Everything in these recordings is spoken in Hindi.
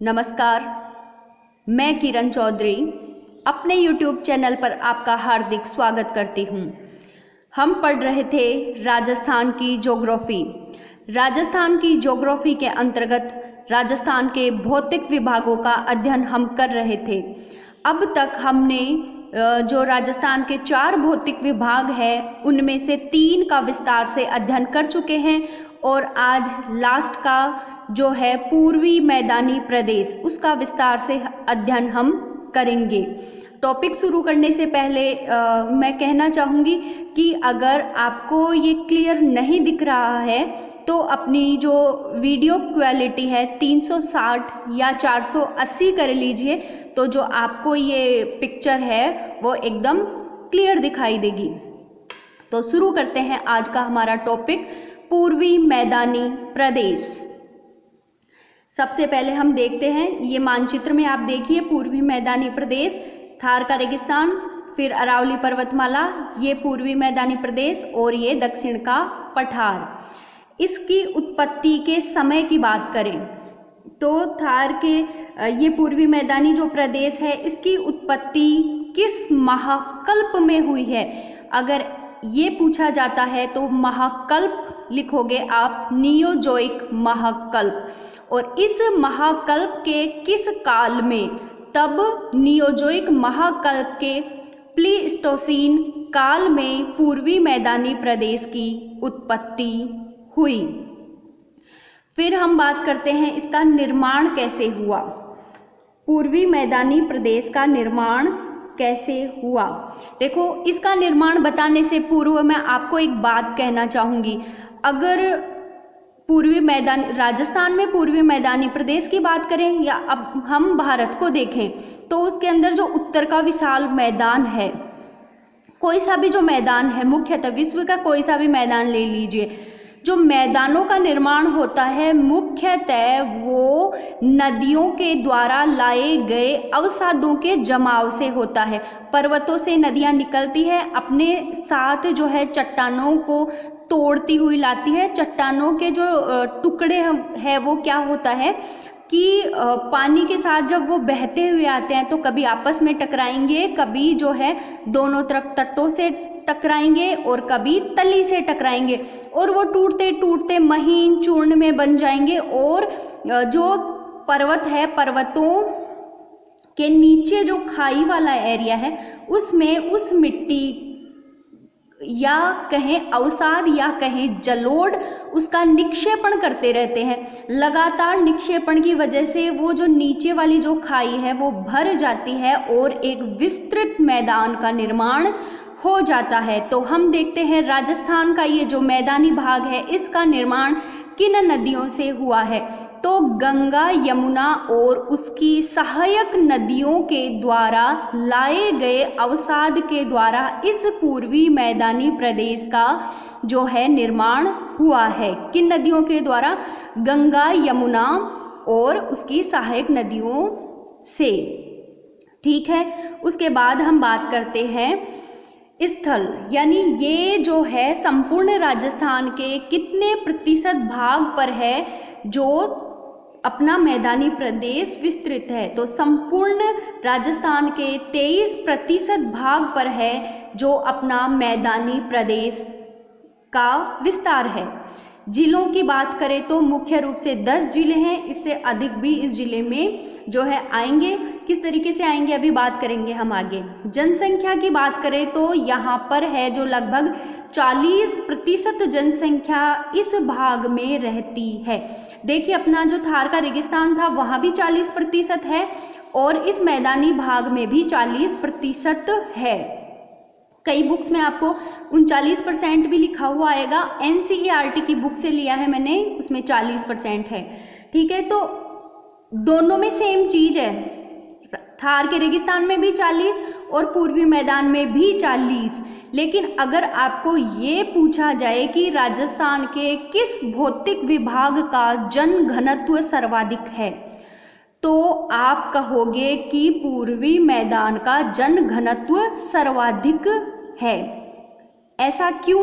नमस्कार, मैं किरण चौधरी अपने YouTube चैनल पर आपका हार्दिक स्वागत करती हूँ। हम पढ़ रहे थे राजस्थान की ज्योग्राफी। राजस्थान की ज्योग्राफी के अंतर्गत राजस्थान के भौतिक विभागों का अध्ययन हम कर रहे थे। अब तक हमने जो राजस्थान के 4 भौतिक विभाग हैं उनमें से 3 का विस्तार से अध्ययन कर चुके हैं और आज लास्ट का जो है पूर्वी मैदानी प्रदेश उसका विस्तार से अध्ययन हम करेंगे। टॉपिक शुरू करने से पहले मैं कहना चाहूँगी कि अगर आपको ये क्लियर नहीं दिख रहा है तो अपनी जो वीडियो क्वालिटी है 360 या 480 कर लीजिए, तो जो आपको ये पिक्चर है वो एकदम क्लियर दिखाई देगी। तो शुरू करते हैं आज का हमारा टॉपिक, पूर्वी मैदानी प्रदेश। सबसे पहले हम देखते हैं, ये मानचित्र में आप देखिए पूर्वी मैदानी प्रदेश, थार का रेगिस्तान, फिर अरावली पर्वतमाला, ये पूर्वी मैदानी प्रदेश और ये दक्षिण का पठार। इसकी उत्पत्ति के समय की बात करें तो थार के ये पूर्वी मैदानी जो प्रदेश है इसकी उत्पत्ति किस महाकल्प में हुई है? अगर ये पूछा जाता है तो महाकल्प लिखोगे आप, नियोजोइक महाकल्प। और इस महाकल्प के किस काल में? तब नियोजोइक महाकल्प के प्लीस्टोसीन काल में पूर्वी मैदानी प्रदेश की उत्पत्ति हुई। फिर हम बात करते हैं इसका निर्माण कैसे हुआ। पूर्वी मैदानी प्रदेश का निर्माण कैसे हुआ? देखो, इसका निर्माण बताने से पूर्व मैं आपको एक बात कहना चाहूँगी। अगर पूर्वी मैदान राजस्थान में पूर्वी मैदानी प्रदेश की बात करें या अब हम भारत को देखें तो उसके अंदर जो उत्तर का विशाल मैदान है, कोई सा भी जो मैदान है, मुख्यतः विश्व का कोई सा भी मैदान ले लीजिए, जो मैदानों का निर्माण होता है मुख्यतः वो नदियों के द्वारा लाए गए अवसादों के जमाव से होता है। पर्वतों से नदियाँ निकलती है, अपने साथ जो है चट्टानों को तोड़ती हुई लाती है। चट्टानों के जो टुकड़े हैं वो क्या होता है कि पानी के साथ जब वो बहते हुए आते हैं तो कभी आपस में टकराएंगे, कभी जो है दोनों तरफ तटों से टकराएंगे और कभी तली से टकराएंगे और वो टूटते टूटते महीन चूर्ण में बन जाएंगे। और जो पर्वत है, पर्वतों के नीचे जो खाई वाला एरिया है उसमें उस मिट्टी या कहें अवसाद या कहें जलोढ़ उसका निक्षेपण करते रहते हैं। लगातार निक्षेपण की वजह से वो जो नीचे वाली जो खाई है वो भर जाती है और एक विस्तृत मैदान का निर्माण हो जाता है। तो हम देखते हैं राजस्थान का ये जो मैदानी भाग है इसका निर्माण किन नदियों से हुआ है? तो गंगा, यमुना और उसकी सहायक नदियों के द्वारा लाए गए अवसाद के द्वारा इस पूर्वी मैदानी प्रदेश का जो है निर्माण हुआ है। किन नदियों के द्वारा? गंगा, यमुना और उसकी सहायक नदियों से। ठीक है, उसके बाद हम बात करते हैं स्थल, यानी ये जो है संपूर्ण राजस्थान के कितने प्रतिशत भाग पर है जो अपना मैदानी प्रदेश विस्तृत है? तो संपूर्ण राजस्थान के 23% भाग पर है जो अपना मैदानी प्रदेश का विस्तार है। जिलों की बात करें तो मुख्य रूप से 10 जिले हैं, इससे अधिक भी इस जिले में जो है आएंगे। किस तरीके से आएंगे अभी बात करेंगे हम आगे। जनसंख्या की बात करें तो यहाँ पर है जो लगभग 40% जनसंख्या इस भाग में रहती है। देखिए, अपना जो थार का रेगिस्तान था वहाँ भी 40% है और इस मैदानी भाग में भी 40% है। कई बुक्स में आपको 39% भी लिखा हुआ आएगा। NCERT की बुक से लिया है मैंने, उसमें 40% है। ठीक है, तो दोनों में सेम चीज़ है, थार के रेगिस्तान में भी 40 और पूर्वी मैदान में भी 40। लेकिन अगर आपको ये पूछा जाए कि राजस्थान के किस भौतिक विभाग का जनघनत्व सर्वाधिक है तो आप कहोगे कि पूर्वी मैदान का जनघनत्व सर्वाधिक है। ऐसा क्यों?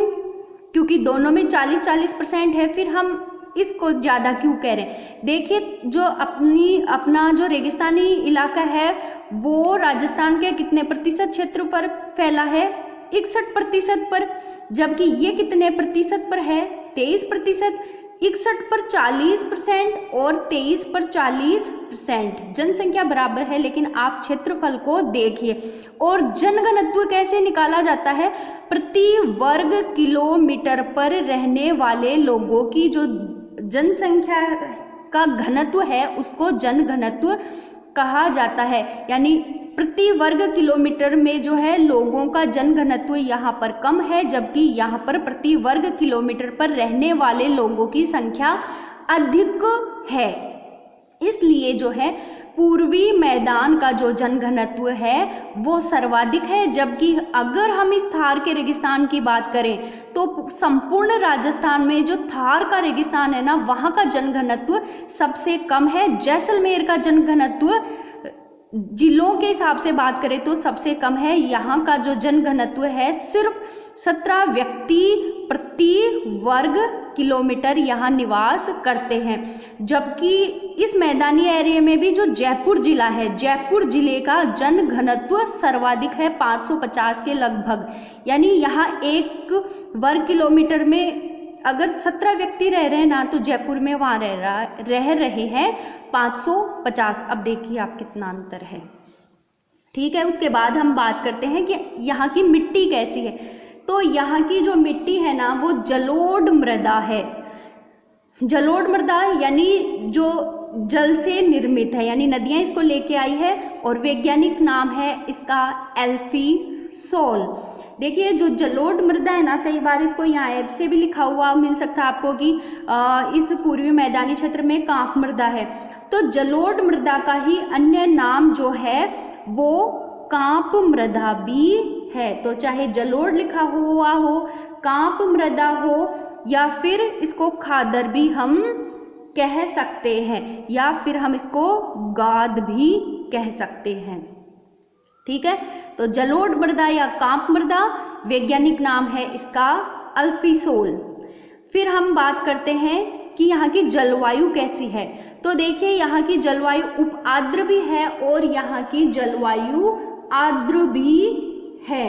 क्योंकि दोनों में 40-40% है। फिर हम इसको ज़्यादा क्यों कह रहे हैं? देखिए, जो अपना जो रेगिस्तानी इलाका है वो राजस्थान के कितने प्रतिशत क्षेत्र पर फैला है? 61% पर। जबकि ये कितने प्रतिशत पर है? 23%। 61 पर 40% और 23 पर 40%। जनसंख्या बराबर है, लेकिन आप क्षेत्रफल को देखिए। और जनघनत्व कैसे निकाला जाता है? प्रति वर्ग किलोमीटर पर रहने वाले लोगों की जो जनसंख्या का घनत्व है उसको जनघनत्व कहा जाता है। यानी प्रति वर्ग किलोमीटर में जो है लोगों का जनघनत्व यहाँ पर कम है, जबकि यहाँ पर प्रति वर्ग किलोमीटर पर रहने वाले लोगों की संख्या अधिक है। इसलिए जो है पूर्वी मैदान का जो जनघनत्व है वो सर्वाधिक है। जबकि अगर हम इस थार के रेगिस्तान की बात करें तो संपूर्ण राजस्थान में जो थार का रेगिस्तान है ना, वहाँ का जनघनत्व सबसे कम है। जैसलमेर का जनघनत्व जिलों के हिसाब से बात करें तो सबसे कम है। यहाँ का जो जनघनत्व है सिर्फ 17 व्यक्ति प्रति वर्ग किलोमीटर यहाँ निवास करते हैं। जबकि इस मैदानी एरिया में भी जो जयपुर जिला है, जयपुर जिले का जनघनत्व सर्वाधिक है 550 के लगभग। यानी यहाँ 1 वर्ग किलोमीटर में अगर 17 व्यक्ति रह रहे हैं ना, तो जयपुर में वहाँ रह रहे हैं 550। अब देखिए आप कितना अंतर है। ठीक है, उसके बाद हम बात करते हैं कि यहाँ की मिट्टी कैसी है। तो यहाँ की जो मिट्टी है ना वो जलोढ़ मृदा है। जलोढ़ मृदा यानी जो जल से निर्मित है, यानी नदियाँ इसको लेके आई है, और वैज्ञानिक नाम है इसका एल्फी सोल। देखिए, जो जलोढ़ मृदा है ना, कई बार इसको यहाँ ऐप से भी लिखा हुआ मिल सकता है आपको कि इस पूर्वी मैदानी क्षेत्र में कांप मृदा है। तो जलोढ़ मृदा का ही अन्य नाम जो है वो कांप मृदा भी है। तो चाहे जलोढ़ लिखा हुआ हो, कांप मृदा हो, या फिर इसको खादर भी हम कह सकते हैं, या फिर हम इसको गाद भी कह सकते हैं। ठीक है, तो जलोढ़ मृदा या कांप मृदा, वैज्ञानिक नाम है इसका अल्फीसोल। फिर हम बात करते हैं कि यहाँ की जलवायु कैसी है। तो देखिए, यहाँ की जलवायु उप आर्द्र भी है और यहाँ की जलवायु आर्द्र भी है।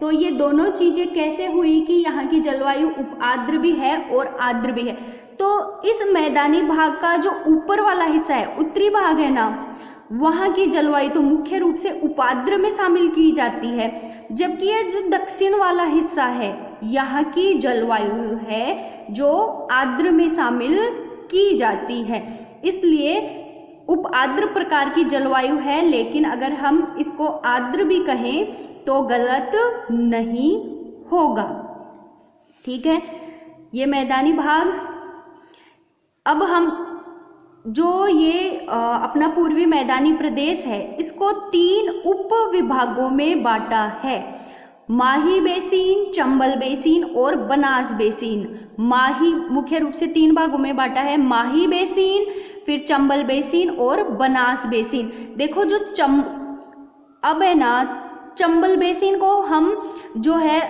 तो ये दोनों चीजें कैसे हुई कि यहाँ की जलवायु उप आर्द्र भी है और आर्द्र भी है। तो इस मैदानी भाग का जो ऊपर वाला हिस्सा है, उत्तरी भाग है ना, वहाँ की जलवायु तो मुख्य रूप से उपाद्र में शामिल की जाती है। जबकि ये जो दक्षिण वाला हिस्सा है, यहाँ की जलवायु है जो आर्द्र में शामिल की जाती है। इसलिए उप आर्द्र प्रकार की जलवायु है, लेकिन अगर हम इसको आर्द्र भी कहें तो गलत नहीं होगा। ठीक है, ये मैदानी भाग। अब हम जो ये अपना पूर्वी मैदानी प्रदेश है इसको 3 उप विभागों में बांटा है। माही बेसिन, चंबल बेसिन और बनास बेसिन। माही मुख्य रूप से 3 भागों में बांटा है, माही बेसिन, फिर चंबल बेसिन और बनास बेसिन। देखो जो अब है ना, चंबल बेसिन को हम जो है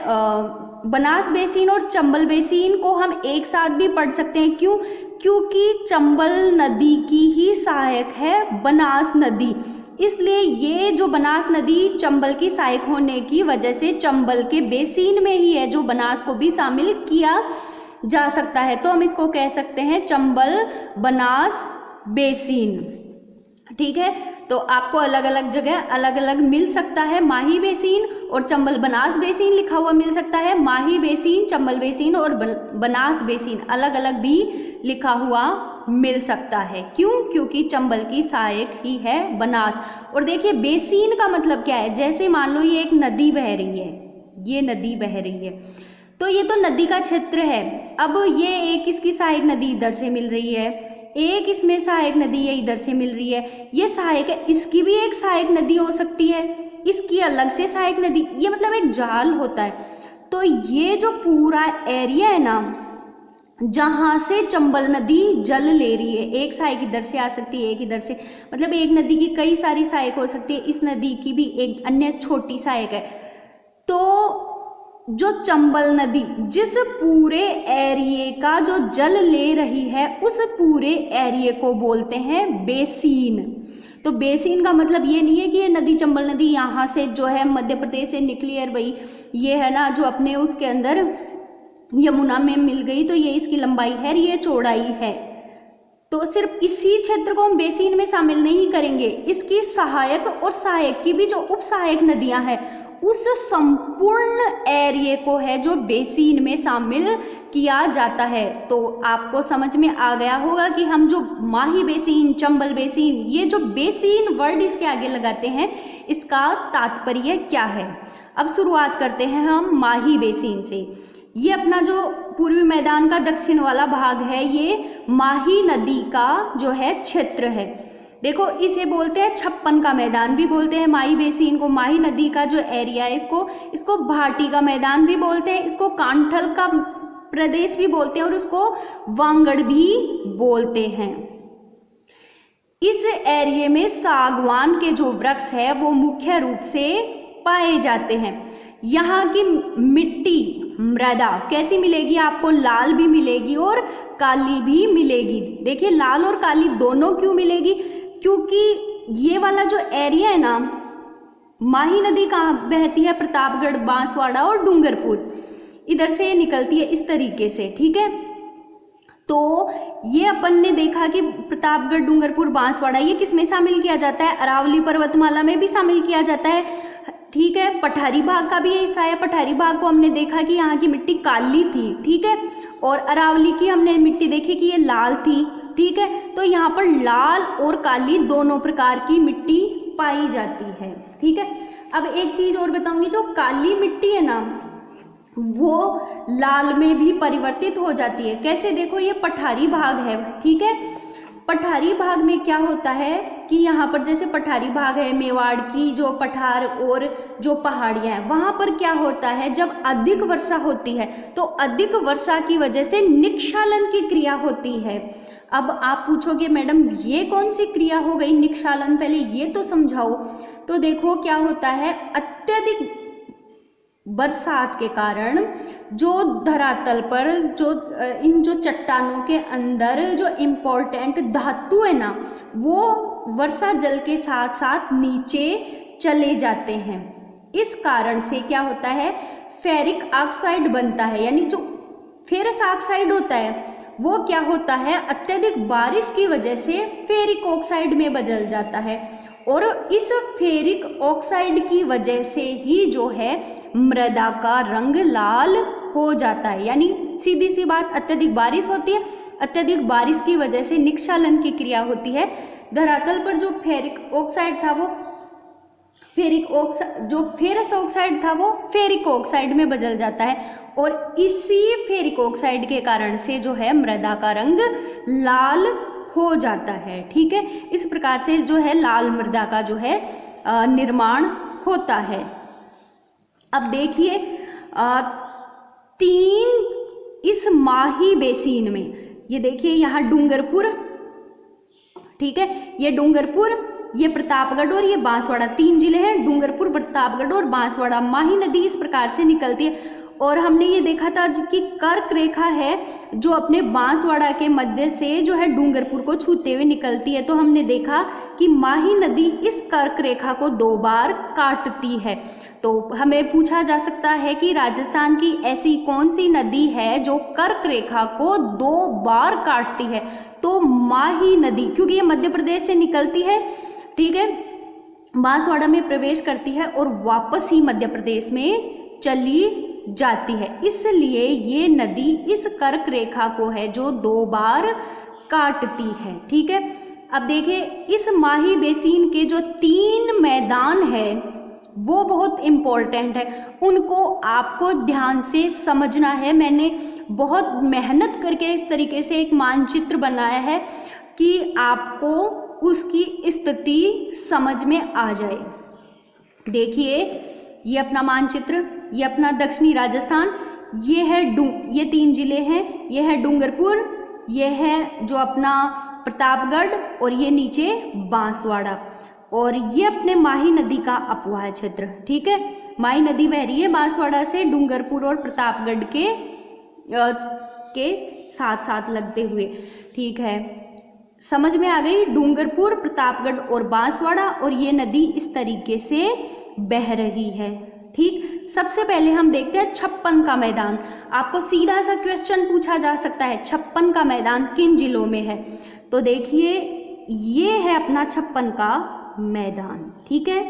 बनास बेसिन और चंबल बेसिन को हम एक साथ भी पढ़ सकते हैं। क्यों? क्योंकि चंबल नदी की ही सहायक है बनास नदी। इसलिए ये जो बनास नदी चंबल की सहायक होने की वजह से चंबल के बेसिन में ही है, जो बनास को भी शामिल किया जा सकता है। तो हम इसको कह सकते हैं चंबल बनास बेसिन। ठीक है, तो आपको अलग अलग जगह अलग अलग मिल सकता है। माही बेसिन और चंबल बनास बेसिन लिखा हुआ मिल सकता है। माही बेसिन, चंबल बेसिन और बनास बेसिन अलग अलग भी लिखा हुआ मिल सकता है। क्यों? क्योंकि चंबल की सहायक ही है बनास। और देखिए, बेसिन का मतलब क्या है? जैसे मान लो ये एक नदी बह रही है, ये नदी बह रही है, तो ये तो नदी का क्षेत्र है। अब ये एक इसकी सहायक नदी इधर से मिल रही है, एक इसमें सहायक नदी ये इधर से मिल रही है, ये सहायक है, इसकी भी एक सहायक नदी हो सकती है, इसकी अलग से सहायक नदी, ये मतलब एक जाल होता है। तो ये जो पूरा एरिया है ना, जहाँ से चंबल नदी जल ले रही है, एक सहायक इधर से आ सकती है, एक इधर से, मतलब एक नदी की कई सारी सहायक हो सकती है। इस नदी की भी एक अन्य छोटी सहायक है। तो जो चंबल नदी जिस पूरे एरिए का जो जल ले रही है उस पूरे एरिए को बोलते हैं बेसिन। तो बेसिन का मतलब ये नहीं है कि ये नदी चंबल नदी यहाँ से जो है मध्य प्रदेश से निकली है भाई, ये है ना जो अपने उसके अंदर यमुना में मिल गई तो ये इसकी लंबाई है, ये चौड़ाई है। तो सिर्फ इसी क्षेत्र को हम बेसिन में शामिल नहीं करेंगे, इसकी सहायक और सहायक की भी जो उप सहायक नदियां हैं उस संपूर्ण एरिए को है जो बेसिन में शामिल किया जाता है। तो आपको समझ में आ गया होगा कि हम जो माही बेसिन, चंबल बेसिन, ये जो बेसिन वर्ड इसके आगे लगाते हैं इसका तात्पर्य क्या है। अब शुरुआत करते हैं हम माही बेसिन से। ये अपना जो पूर्वी मैदान का दक्षिण वाला भाग है ये माही नदी का जो है क्षेत्र है। देखो इसे बोलते हैं छप्पन का मैदान भी बोलते हैं माही बेसिन को, माही नदी का जो एरिया है इसको भाटी का मैदान भी बोलते हैं, इसको कांठल का प्रदेश भी बोलते हैं और इसको वांगड़ भी बोलते हैं। इस एरिया में सागवान के जो वृक्ष है वो मुख्य रूप से पाए जाते हैं। यहाँ की मिट्टी मृदा कैसी मिलेगी आपको, लाल भी मिलेगी और काली भी मिलेगी। देखिए लाल और काली दोनों क्यों मिलेगी, क्योंकि ये वाला जो एरिया है ना, माही नदी कहाँ बहती है, प्रतापगढ़, बांसवाड़ा और डूंगरपुर, इधर से निकलती है इस तरीके से, ठीक है। तो ये अपन ने देखा कि प्रतापगढ़, डूंगरपुर, बांसवाड़ा ये किस में शामिल किया जाता है, अरावली पर्वतमाला में भी शामिल किया जाता है, ठीक है। पठारी भाग का भी ये हिस्सा है। पठारी भाग को हमने देखा कि यहाँ की मिट्टी काली थी, ठीक है, और अरावली की हमने मिट्टी देखी कि ये लाल थी, ठीक है। तो यहाँ पर लाल और काली दोनों प्रकार की मिट्टी पाई जाती है, ठीक है। अब एक चीज और बताऊंगी, जो काली मिट्टी है ना वो लाल में भी परिवर्तित हो जाती है। कैसे, देखो ये पठारी भाग है, ठीक है। पठारी भाग में क्या होता है कि यहाँ पर जैसे पठारी भाग है, मेवाड़ की जो पठार और जो पहाड़ियाँ हैं वहाँ पर क्या होता है, जब अधिक वर्षा होती है तो अधिक वर्षा की वजह से निक्षालन की क्रिया होती है। अब आप पूछोगे मैडम ये कौन सी क्रिया हो गई निक्षालन, पहले ये तो समझाओ। तो देखो क्या होता है, अत्यधिक बरसात के कारण जो धरातल पर जो इन जो चट्टानों के अंदर जो इम्पोर्टेंट धातु है ना वो वर्षा जल के साथ साथ नीचे चले जाते हैं। इस कारण से क्या होता है, फेरिक ऑक्साइड बनता है, यानी जो फेरस ऑक्साइड होता है वो क्या होता है, अत्यधिक बारिश की वजह से फेरिक ऑक्साइड में बदल जाता है और इस फेरिक ऑक्साइड की वजह से ही जो है मृदा का रंग लाल हो जाता है। यानी सीधी सी बात, अत्यधिक बारिश होती है, अत्यधिक बारिश की वजह से निक्षालन की क्रिया होती है, धरातल पर जो फेरिक ऑक्साइड था वो फेरस ऑक्साइड था वो फेरिक ऑक्साइड में बदल जाता है और इसी फेरिक ऑक्साइड के कारण से जो है मृदा का रंग लाल हो जाता है, ठीक है। इस प्रकार से जो है लाल मृदा का जो है निर्माण होता है। अब देखिए 3 इस माही बेसिन में, ये देखिए यहाँ डूंगरपुर, ठीक है, ये डूंगरपुर, ये प्रतापगढ़ और ये बांसवाड़ा, 3 जिले हैं, डूंगरपुर, प्रतापगढ़ और बांसवाड़ा। माही नदी इस प्रकार से निकलती है और हमने ये देखा था कि कर्क रेखा है जो अपने बांसवाड़ा के मध्य से जो है डूंगरपुर को छूते हुए निकलती है। तो हमने देखा कि माही नदी इस कर्क रेखा को 2 बार काटती है। तो हमें पूछा जा सकता है कि राजस्थान की ऐसी कौन सी नदी है जो कर्क रेखा को 2 बार काटती है, तो माही नदी, क्योंकि ये मध्य प्रदेश से निकलती है, ठीक है, बांसवाड़ा में प्रवेश करती है और वापस ही मध्य प्रदेश में चली जाती है, इसलिए ये नदी इस कर्क रेखा को है जो 2 बार काटती है, ठीक है। अब देखिए इस माही बेसिन के जो 3 मैदान है वो बहुत इम्पोर्टेंट है, उनको आपको ध्यान से समझना है। मैंने बहुत मेहनत करके इस तरीके से एक मानचित्र बनाया है कि आपको उसकी स्थिति समझ में आ जाए। देखिए ये अपना मानचित्र, ये अपना दक्षिणी राजस्थान, ये है ये 3 जिले हैं, ये है डूंगरपुर, ये है जो अपना प्रतापगढ़ और ये नीचे बांसवाड़ा और ये अपने माही नदी का अपवाह क्षेत्र, ठीक है। माही नदी बह रही है बांसवाड़ा से डूंगरपुर और प्रतापगढ़ के साथ साथ लगते हुए। ठीक है, समझ में आ गई? डूंगरपुर, प्रतापगढ़ और बांसवाड़ा, और ये नदी इस तरीके से बह रही है। ठीक, सबसे पहले हम देखते हैं छप्पन का मैदान। आपको सीधा सा क्वेश्चन पूछा जा सकता है, छप्पन का मैदान किन जिलों में है? तो देखिए ये है अपना छप्पन का मैदान। ठीक है,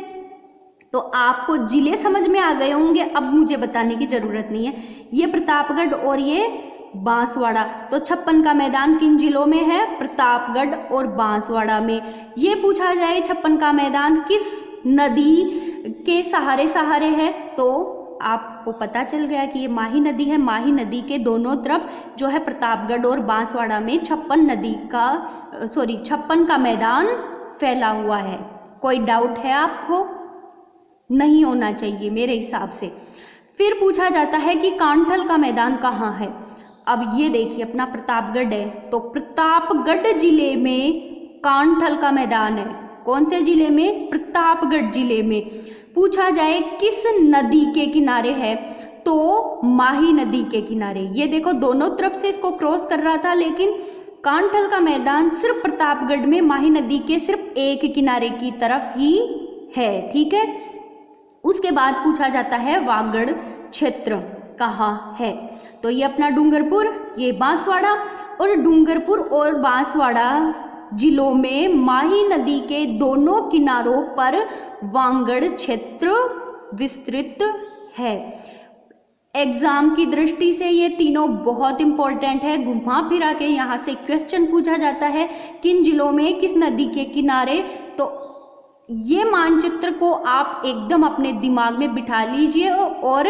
तो आपको जिले समझ में आ गए होंगे, अब मुझे बताने की जरूरत नहीं है। ये प्रतापगढ़ और ये बांसवाड़ा। तो छप्पन का मैदान किन जिलों में है? प्रतापगढ़ और बांसवाड़ा में। ये पूछा जाए छप्पन का मैदान किस नदी के सहारे सहारे है, तो आपको पता चल गया कि ये माही नदी है। माही नदी के दोनों तरफ जो है प्रतापगढ़ और बांसवाड़ा में छप्पन का मैदान फैला हुआ है। कोई डाउट है आपको? नहीं होना चाहिए मेरे हिसाब से। फिर पूछा जाता है कि कांठल का मैदान कहाँ है। अब ये देखिए अपना प्रतापगढ़ है, तो प्रतापगढ़ जिले में कांठल का मैदान है। कौन से जिले में? प्रतापगढ़ जिले में। पूछा जाए किस नदी के किनारे है, तो माही नदी के किनारे। ये देखो दोनों तरफ से इसको क्रॉस कर रहा था, लेकिन कांठल का मैदान सिर्फ प्रतापगढ़ में माही नदी के सिर्फ एक किनारे की तरफ ही है। ठीक है, उसके बाद पूछा जाता है वागड़ क्षेत्र कहाँ है, तो ये अपना डूंगरपुर, ये बांसवाड़ा, और डूंगरपुर और बांसवाड़ा जिलों में माही नदी के दोनों किनारों पर वागड़ क्षेत्र विस्तृत है। एग्जाम की दृष्टि से ये तीनों बहुत इंपॉर्टेंट है। घुमा फिरा के यहाँ से क्वेश्चन पूछा जाता है किन जिलों में किस नदी के किनारे। तो ये मानचित्र को आप एकदम अपने दिमाग में बिठा लीजिए, और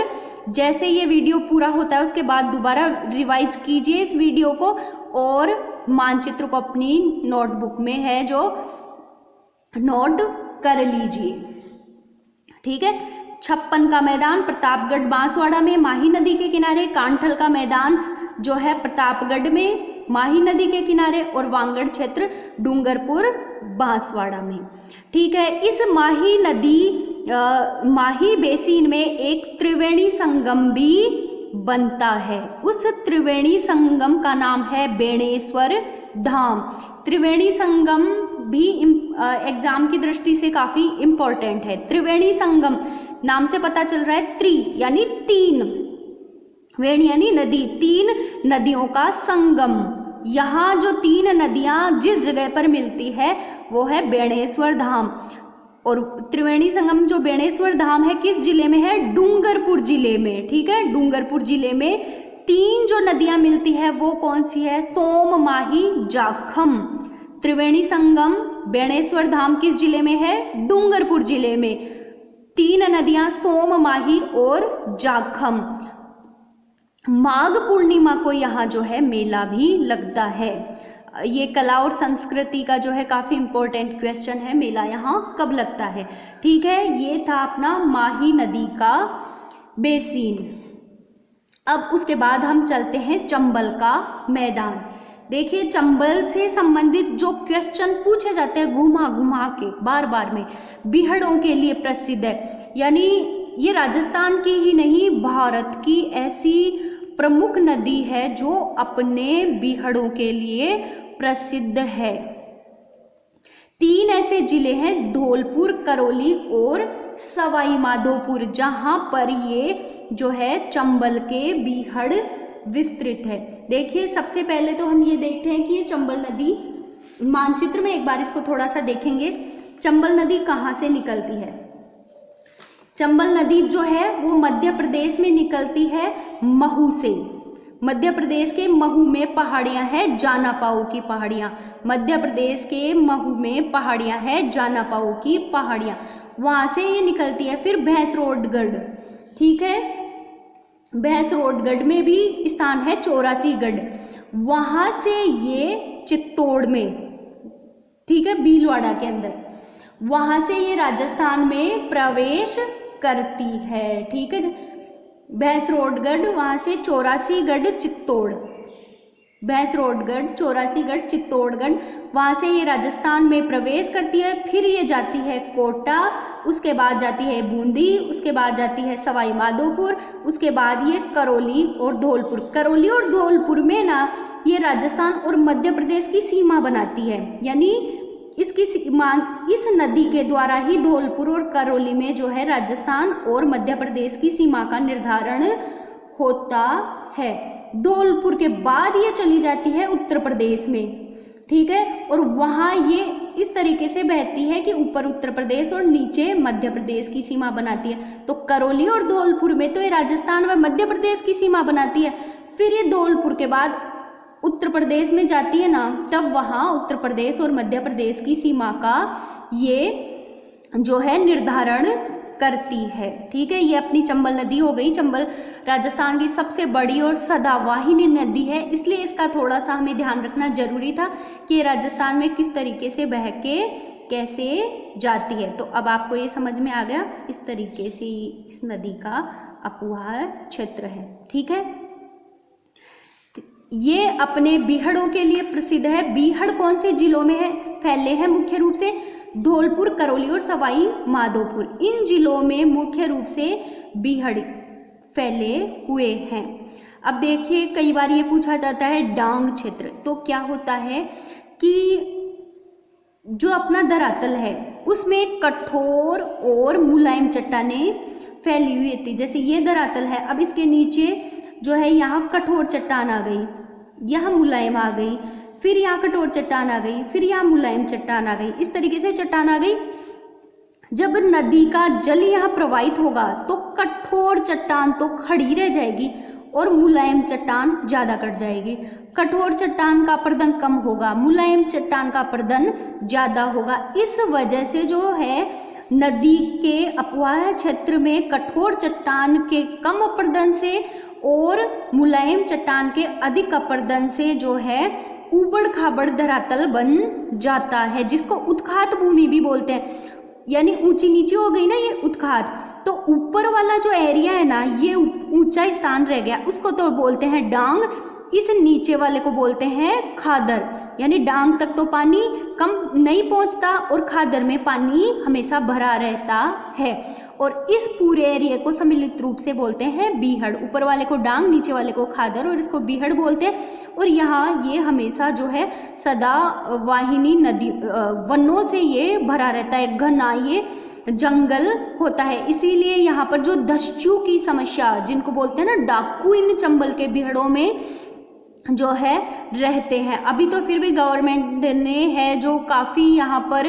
जैसे ये वीडियो पूरा होता है उसके बाद दोबारा रिवाइज कीजिए इस वीडियो को, और मानचित्र को अपनी नोटबुक में है जो नोट कर लीजिए। ठीक है, छप्पन का मैदान प्रतापगढ़ बांसवाड़ा में माही नदी के किनारे, कांठल का मैदान जो है प्रतापगढ़ में माही नदी के किनारे, और वागड़ क्षेत्र डूंगरपुर बांसवाड़ा में। ठीक है, इस माही बेसिन में एक त्रिवेणी संगम भी बनता है। उस त्रिवेणी संगम का नाम है बेणेश्वर धाम। त्रिवेणी संगम भी एग्जाम की दृष्टि से काफी इंपॉर्टेंट है। त्रिवेणी संगम नाम से पता चल रहा है, त्रि यानी तीन, वेणी यानी नदी, तीन नदियों का संगम। यहाँ जो तीन नदियां जिस जगह पर मिलती है वो है बेणेश्वर धाम। और त्रिवेणी संगम जो बेणेश्वर धाम है किस जिले में है? डूंगरपुर जिले में। ठीक है, डूंगरपुर जिले में तीन जो नदियां मिलती है वो कौन सी है? सोम, माही, जाखम। त्रिवेणी संगम बेणेश्वर धाम किस जिले में है? डूंगरपुर जिले में। तीन नदियां सोम, माही और जाखम। माघ पूर्णिमा को यहाँ जो है मेला भी लगता है। ये कला और संस्कृति का जो है काफी इंपॉर्टेंट क्वेश्चन है, मेला यहाँ कब लगता है। ठीक है, ये था अपना माही नदी का बेसिन। अब उसके बाद हम चलते हैं चंबल का मैदान। देखिए चंबल से संबंधित जो क्वेश्चन पूछे जाते हैं घुमा घुमा के बार बार में, बीहड़ों के लिए प्रसिद्ध है। यानी ये राजस्थान की ही नहीं भारत की ऐसी प्रमुख नदी है जो अपने बीहड़ों के लिए प्रसिद्ध है। तीन ऐसे जिले हैं, धौलपुर, करौली और सवाई माधोपुर, जहां पर ये जो है चंबल के बीहड़ विस्तृत है। देखिए सबसे पहले तो हम ये देखते हैं कि ये चंबल नदी मानचित्र में एक बार इसको थोड़ा सा देखेंगे। चंबल नदी कहाँ से निकलती है? चंबल नदी जो है वो मध्य प्रदेश में निकलती है, महू से। मध्य प्रदेश के महू में पहाड़ियां हैं, जानापाऊ की पहाड़ियां। मध्य प्रदेश के महू में पहाड़ियां हैं, जानापाऊ की पहाड़ियां, वहां से ये निकलती है। फिर भैंसरोडगढ़, ठीक है, भैंसरोडगढ़ में भी स्थान है चौरासीगढ़, वहां से ये चित्तौड़ में, ठीक है, भीलवाड़ा के अंदर, वहां से ये राजस्थान में प्रवेश करती है। ठीक है, भैंसरोडगढ़, वहां से चौरासीगढ़, चित्तौड़, भैंसरोडगढ़, चौरासीगढ़, चित्तौड़गढ़, वहां से ये राजस्थान में प्रवेश करती है। फिर ये जाती है कोटा, उसके बाद जाती है बूंदी, उसके बाद जाती है सवाई माधोपुर, उसके बाद ये करौली और धौलपुर। करौली और धौलपुर में ना ये राजस्थान और मध्य प्रदेश की सीमा बनाती है, यानी इसकी सीमा, इस नदी के द्वारा ही धौलपुर और करौली में जो है राजस्थान और मध्य प्रदेश की सीमा का निर्धारण होता है। धौलपुर के बाद ये चली जाती है उत्तर प्रदेश में, ठीक है, और वहाँ ये इस तरीके से बहती है कि ऊपर उत्तर प्रदेश और नीचे मध्य प्रदेश की सीमा बनाती है। तो करौली और धौलपुर में तो ये राजस्थान व मध्य प्रदेश की सीमा बनाती है। फिर ये धौलपुर के बाद उत्तर प्रदेश में जाती है ना, तब वहाँ उत्तर प्रदेश और मध्य प्रदेश की सीमा का ये जो है निर्धारण करती है, ठीक है। ये अपनी चंबल नदी हो गई। चंबल राजस्थान की सबसे बड़ी और सदावाहिनी नदी है, इसलिए इसका थोड़ा सा हमें ध्यान रखना जरूरी था कि राजस्थान में किस तरीके से बह के कैसे जाती है। तो अब आपको ये समझ में आ गया, इस तरीके से इस नदी का अपवाह क्षेत्र है, ठीक है। ये अपने बीहड़ों के लिए प्रसिद्ध है। बीहड़ कौन से जिलों में है फैले हैं? मुख्य रूप से धौलपुर, करौली और सवाई माधोपुर, इन जिलों में मुख्य रूप से बीहड़ फैले हुए हैं। अब देखिए, कई बार ये पूछा जाता है डांग क्षेत्र, तो क्या होता है कि जो अपना धरातल है उसमें कठोर और मुलायम चट्टानें फैली हुई थी। जैसे ये धरातल है, अब इसके नीचे जो है यहाँ कठोर चट्टान आ गई, यहाँ मुलायम आ गई, फिर यहाँ कठोर चट्टान आ गई, फिर यहाँ मुलायम चट्टान आ गई, इस तरीके से चट्टान आ गई। जब नदी का जल यहाँ प्रवाहित होगा तो कठोर चट्टान तो खड़ी रह जाएगी और मुलायम चट्टान ज़्यादा कट जाएगी। कठोर चट्टान का अपरदन कम होगा, मुलायम चट्टान का अपरदन ज़्यादा होगा। इस वजह से जो है नदी के अपवाह क्षेत्र में कठोर चट्टान के कम अपरदन से और मुलायम चट्टान के अधिक अपरदन से जो है ऊबड़ खाबड़ धरातल बन जाता है, जिसको उत्खात भूमि भी बोलते हैं। यानी ऊंची नीची हो गई ना ये उत्खात, तो ऊपर वाला जो एरिया है ना, ये ऊंचा स्थान रह गया, उसको तो बोलते हैं डांग। इस नीचे वाले को बोलते हैं खादर। यानी डांग तक तो पानी कम नहीं पहुंचता और खादर में पानी हमेशा भरा रहता है। और इस पूरे एरिया को सम्मिलित रूप से बोलते हैं बीहड़। ऊपर वाले को डांग, नीचे वाले को खादर और इसको बीहड़ बोलते हैं। और यहाँ ये हमेशा जो है सदा वाहिनी नदी वनों से ये भरा रहता है, घना ये जंगल होता है। इसीलिए यहाँ पर जो दस्यु की समस्या, जिनको बोलते हैं ना डाकू, इन चंबल के बीहड़ों में जो है रहते हैं। अभी तो फिर भी गवर्नमेंट ने है जो काफ़ी यहाँ पर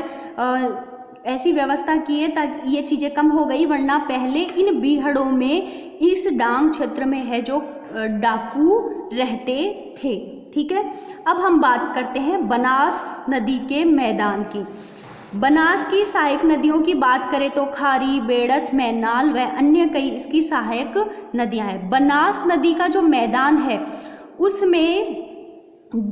ऐसी व्यवस्था की है ताकि ये चीज़ें कम हो गई, वरना पहले इन बीहड़ों में इस डांग क्षेत्र में है जो डाकू रहते थे, ठीक है। अब हम बात करते हैं बनास नदी के मैदान की। बनास की सहायक नदियों की बात करें तो खारी, बेड़च, मैनाल व अन्य कई इसकी सहायक नदियां हैं। बनास नदी का जो मैदान है उसमें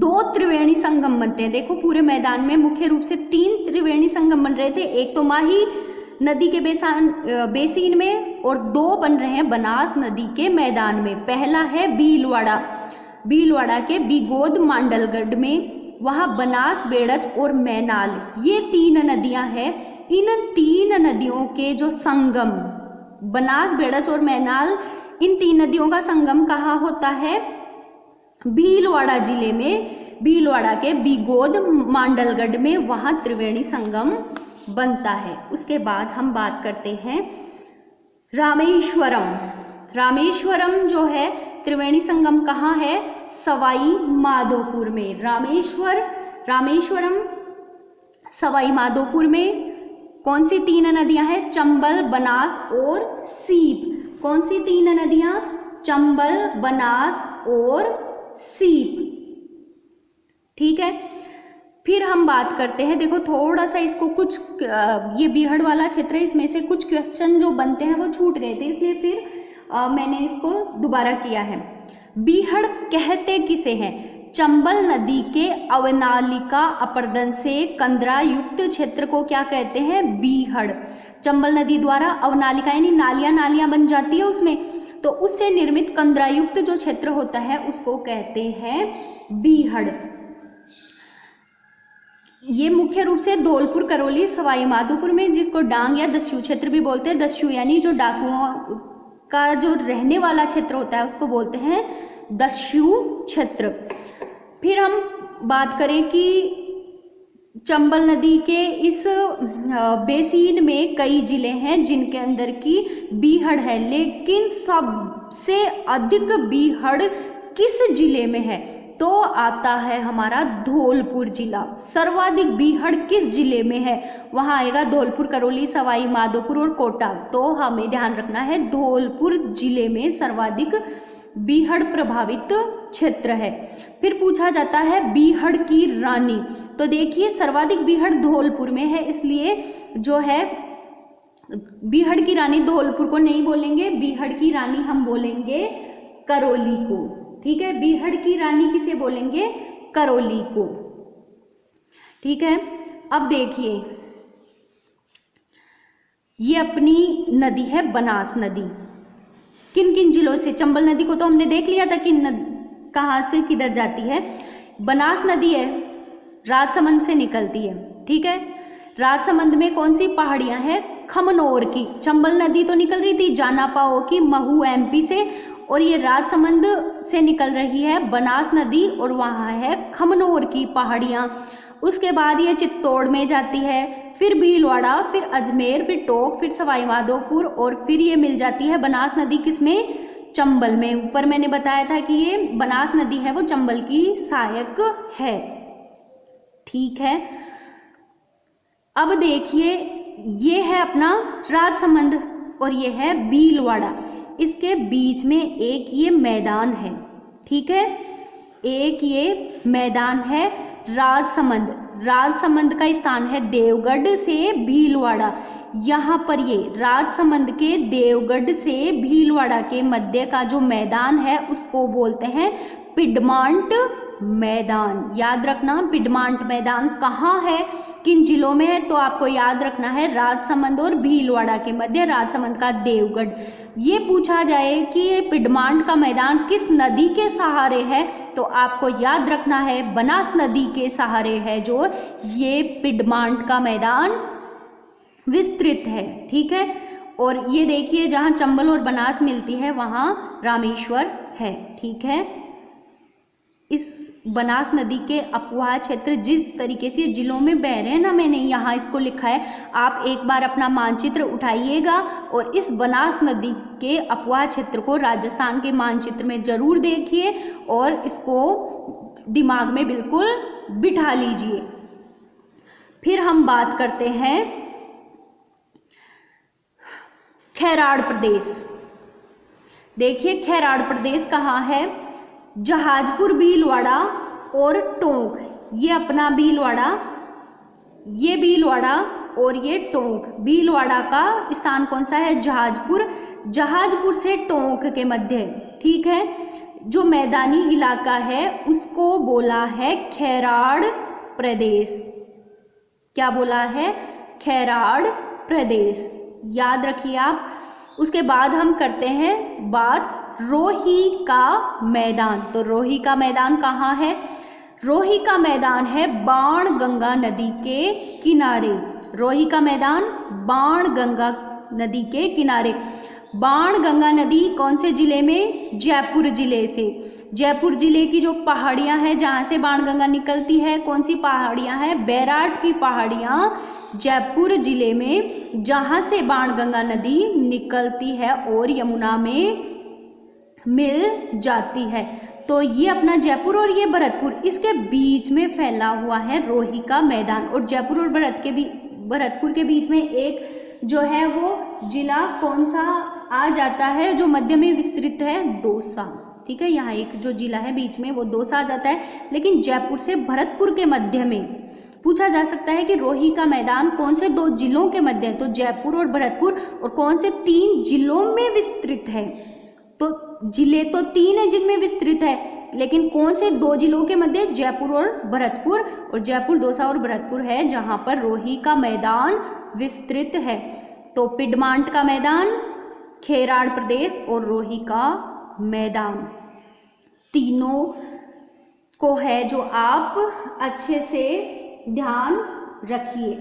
2 त्रिवेणी संगम बनते हैं। देखो पूरे मैदान में मुख्य रूप से 3 त्रिवेणी संगम बन रहे थे। एक तो माही नदी के बेसिन में और 2 बन रहे हैं बनास नदी के मैदान में। पहला है भीलवाड़ा के बिगोद मांडलगढ़ में, वहाँ बनास, बेड़च और मैनाल, ये 3 नदियां हैं। इन 3 नदियों के जो संगम, बनास, बेड़च और मैनाल, इन 3 नदियों का संगम कहाँ होता है? भीलवाड़ा जिले में, भीलवाड़ा के बिगोद मांडलगढ़ में, वहाँ त्रिवेणी संगम बनता है। उसके बाद हम बात करते हैं रामेश्वरम। रामेश्वरम जो है त्रिवेणी संगम कहाँ है? सवाई माधोपुर में। रामेश्वरम सवाई माधोपुर में कौन सी 3 नदियां हैं? चंबल, बनास और सीप। कौन सी 3 नदियां? चंबल, बनास और सीप, ठीक है। फिर हम बात करते हैं, देखो थोड़ा सा इसको कुछ ये बीहड़ वाला क्षेत्र है, इसमें से कुछ क्वेश्चन जो बनते हैं वो छूट गए थे, इसलिए फिर मैंने इसको दोबारा किया है। बीहड़ कहते किसे हैं? चंबल नदी के अवनालिका अपरदन से कंदरा युक्त क्षेत्र को क्या कहते हैं? बीहड़। चंबल नदी द्वारा अवनालिका यानी नालियां बन जाती है उसमें, तो उससे निर्मित कंदरायुक्त जो क्षेत्र होता है उसको कहते हैं बीहड़। ये मुख्य रूप से धौलपुर, करौली, सवाई माधोपुर में, जिसको डांग या दस्यू क्षेत्र भी बोलते हैं। दस्यू यानी जो डाकुओं का जो रहने वाला क्षेत्र होता है उसको बोलते हैं दस्यू क्षेत्र। फिर हम बात करें कि चंबल नदी के इस बेसिन में कई जिले हैं जिनके अंदर की बीहड़ है, लेकिन सबसे अधिक बीहड़ किस जिले में है? तो आता है हमारा धौलपुर जिला। सर्वाधिक बीहड़ किस जिले में है? वहाँ आएगा धौलपुर, करौली, सवाई माधोपुर और कोटा। तो हमें ध्यान रखना है धौलपुर जिले में सर्वाधिक बीहड़ प्रभावित क्षेत्र है। फिर पूछा जाता है बीहड़ की रानी। तो देखिए सर्वाधिक बीहड़ धौलपुर में है, इसलिए जो है बीहड़ की रानी धौलपुर को नहीं बोलेंगे, बीहड़ की रानी हम बोलेंगे करौली को। ठीक है, बीहड़ की रानी किसे बोलेंगे? करौली को। ठीक है, अब देखिए ये अपनी नदी है बनास नदी। किन किन जिलों से? चंबल नदी को तो हमने देख लिया था कि कहाँ से किधर जाती है। बनास नदी है राजसमंद से निकलती है। ठीक है, राजसमंद में कौन सी पहाड़ियां हैं? खमनोर की। चंबल नदी तो निकल रही थी जानापाओ की, महू एमपी से, और ये राजसमंद से निकल रही है बनास नदी और वहाँ है खमनोर की पहाड़ियाँ। उसके बाद ये चित्तौड़ में जाती है, फिर भीलवाड़ा, फिर अजमेर, फिर टोंक, फिर सवाई माधोपुर, और फिर ये मिल जाती है बनास नदी किसमें? चंबल में। ऊपर मैंने बताया था कि ये बनास नदी है वो चंबल की सहायक है। ठीक है, अब देखिए ये है अपना राजसमंद और ये है भीलवाड़ा। इसके बीच में एक ये मैदान है। ठीक है, एक ये मैदान है राजसमंद। राजसमंद का स्थान है देवगढ़ से भीलवाड़ा। यहाँ पर ये राजसमंद के देवगढ़ से भीलवाड़ा के मध्य का जो मैदान है उसको बोलते हैं पिडमांट मैदान। याद रखना पिडमांट मैदान कहाँ है, किन जिलों में है? तो आपको याद रखना है राजसमंद और भीलवाड़ा के मध्य, राजसमंद का देवगढ़। ये पूछा जाए कि ये पिडमांट का मैदान किस नदी के सहारे है, तो आपको याद रखना है बनास नदी के सहारे है जो ये पिडमांट का मैदान विस्तृत है। ठीक है, और ये देखिए जहाँ चंबल और बनास मिलती है वहाँ रामेश्वर है। ठीक है, इस बनास नदी के अपवाह क्षेत्र जिस तरीके से जिलों में बह रहे हैं ना, मैंने यहाँ इसको लिखा है, आप एक बार अपना मानचित्र उठाइएगा और इस बनास नदी के अपवाह क्षेत्र को राजस्थान के मानचित्र में जरूर देखिए और इसको दिमाग में बिल्कुल बिठा लीजिए। फिर हम बात करते हैं खैराड़ प्रदेश। देखिए खैराड़ प्रदेश कहाँ है? जहाजपुर, भीलवाड़ा और टोंक। ये अपना भीलवाड़ा, ये भीलवाड़ा और ये टोंक। भीलवाड़ा का स्थान कौन सा है? जहाजपुर। जहाजपुर से टोंक के मध्य। ठीक है, जो मैदानी इलाका है उसको बोला है खैराड़ प्रदेश। क्या बोला है? खैराड़ प्रदेश। याद रखिए आप। उसके बाद हम करते हैं बात रोही का मैदान। तो रोही का मैदान कहाँ है? रोही का मैदान है बाणगंगा नदी के किनारे। रोही का मैदान बाणगंगा नदी के किनारे। बाणगंगा नदी कौन से जिले में? जयपुर जिले से। जयपुर जिले की जो पहाड़ियाँ हैं जहाँ से बाणगंगा निकलती है, कौन सी पहाड़ियाँ हैं? बैराट की पहाड़ियाँ जयपुर जिले में, जहाँ से बाणगंगा नदी निकलती है और यमुना में मिल जाती है। तो ये अपना जयपुर और ये भरतपुर, इसके बीच में फैला हुआ है रोही का मैदान। और जयपुर और भरतपुर के बीच में एक जो है वो जिला कौन सा आ जाता है जो मध्य में विस्तृत है? दौसा। ठीक है, यहाँ एक जो जिला है बीच में वो दौसा आ जाता है, लेकिन जयपुर से भरतपुर के मध्य में पूछा जा सकता है कि रोही का मैदान कौन से दो जिलों के मध्य है? तो जयपुर और भरतपुर, और कौन से 3 जिलों में विस्तृत है? तो जिले तो 3 है जिनमें विस्तृत है, लेकिन कौन से 2 जिलों के मध्य? जयपुर और भरतपुर। और जयपुर, दौसा और भरतपुर है जहां पर रोही का मैदान विस्तृत है। तो पिडमांट का मैदान, खैराड़ प्रदेश और रोही का मैदान, तीनों को है जो आप अच्छे से ध्यान रखिए।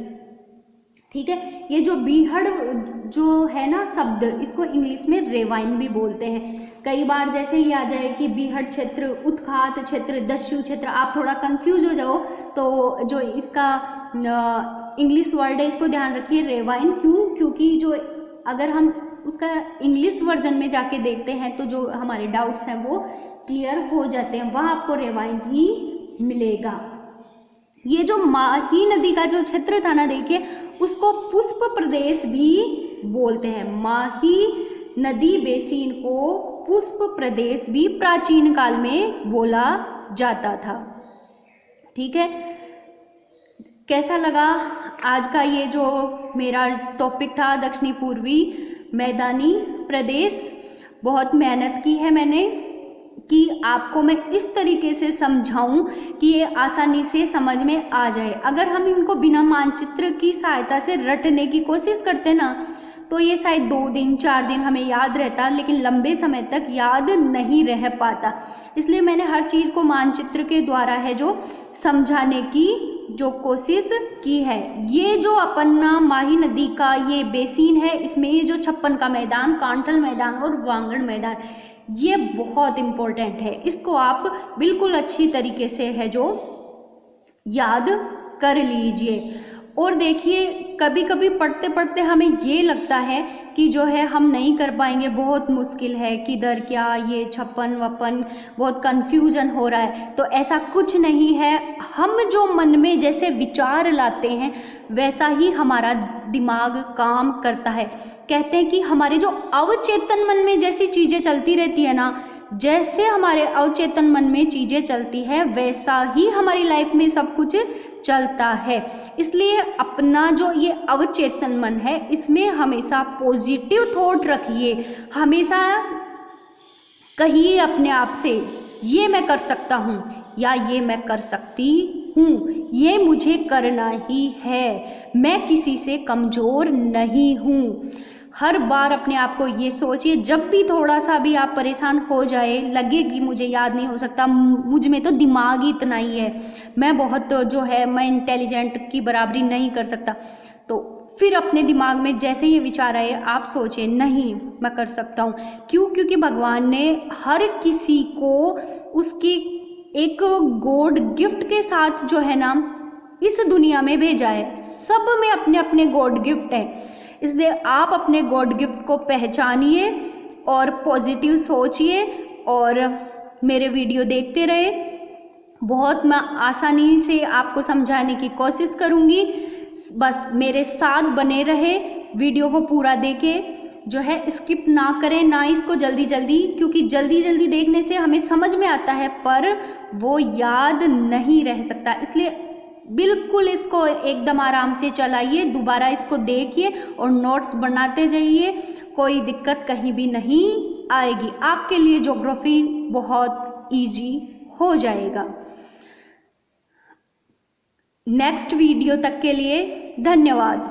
ठीक है, ये जो बीहड़ जो है ना शब्द, इसको इंग्लिश में रेवाइन भी बोलते हैं। कई बार जैसे ही आ जाए कि बीहड़ क्षेत्र, उत्खात क्षेत्र, दस्यु क्षेत्र, आप थोड़ा कंफ्यूज हो जाओ तो जो इसका इंग्लिश वर्ड है इसको ध्यान रखिए, रेवाइन। क्यों? क्योंकि जो अगर हम उसका इंग्लिश वर्जन में जाके देखते हैं तो जो हमारे डाउट्स हैं वो क्लियर हो जाते हैं, वहाँ आपको रेवाइन ही मिलेगा। ये जो माही नदी का जो क्षेत्र था ना, देखिए उसको पुष्प प्रदेश भी बोलते हैं। माही नदी बेसिन को पुष्प प्रदेश भी प्राचीन काल में बोला जाता था। ठीक है, कैसा लगा आज का ये जो मेरा टॉपिक था, दक्षिणी पूर्वी मैदानी प्रदेश। बहुत मेहनत की है मैंने कि आपको मैं इस तरीके से समझाऊं कि ये आसानी से समझ में आ जाए। अगर हम इनको बिना मानचित्र की सहायता से रटने की कोशिश करते ना तो ये शायद 2 दिन 4 दिन हमें याद रहता, लेकिन लंबे समय तक याद नहीं रह पाता। इसलिए मैंने हर चीज़ को मानचित्र के द्वारा है जो समझाने की जो कोशिश की है। ये जो अपना माही नदी का ये बेसिन है, इसमें ये जो 56 का मैदान, कांठल मैदान और वांगड़ मैदान, ये बहुत इम्पोर्टेंट है। इसको आप बिल्कुल अच्छी तरीके से है जो याद कर लीजिए। और देखिए, कभी कभी पढ़ते पढ़ते हमें ये लगता है कि जो है हम नहीं कर पाएंगे, बहुत मुश्किल है, किधर क्या, ये 56 वपन, बहुत कन्फ्यूजन हो रहा है। तो ऐसा कुछ नहीं है। हम जो मन में जैसे विचार लाते हैं वैसा ही हमारा दिमाग काम करता है। कहते हैं कि हमारे जो अवचेतन मन में जैसी चीज़ें चलती रहती है ना, जैसे हमारे अवचेतन मन में चीज़ें चलती है वैसा ही हमारी लाइफ में सब कुछ चलता है। इसलिए अपना जो ये अवचेतन मन है इसमें हमेशा पॉजिटिव थॉट रखिए। हमेशा कहिए अपने आप से, ये मैं कर सकता हूँ या ये मैं कर सकती हूँ, ये मुझे करना ही है, मैं किसी से कमज़ोर नहीं हूँ। हर बार अपने आप को ये सोचिए, जब भी थोड़ा सा भी आप परेशान हो जाए, लगे कि मुझे याद नहीं हो सकता, मुझ में तो दिमाग ही इतना ही है, मैं बहुत जो है मैं इंटेलिजेंट की बराबरी नहीं कर सकता, तो फिर अपने दिमाग में जैसे ये विचार आए आप सोचें, नहीं मैं कर सकता हूँ। क्यों? क्योंकि भगवान ने हर किसी को उसकी एक गॉड गिफ्ट के साथ जो है ना इस दुनिया में भेजा है। सब में अपने अपने गॉड गिफ्ट है। इसलिए आप अपने गॉड गिफ्ट को पहचानिए और पॉजिटिव सोचिए और मेरे वीडियो देखते रहे। बहुत मैं आसानी से आपको समझाने की कोशिश करूँगी, बस मेरे साथ बने रहे, वीडियो को पूरा देखें, जो है स्किप ना करें, ना इसको जल्दी जल्दी, क्योंकि जल्दी जल्दी देखने से हमें समझ में आता है पर वो याद नहीं रह सकता। इसलिए बिल्कुल इसको एकदम आराम से चलाइए, दोबारा इसको देखिए और नोट्स बनाते जाइए, कोई दिक्कत कहीं भी नहीं आएगी। आपके लिए ज्योग्राफी बहुत इजी हो जाएगा। नेक्स्ट वीडियो तक के लिए धन्यवाद।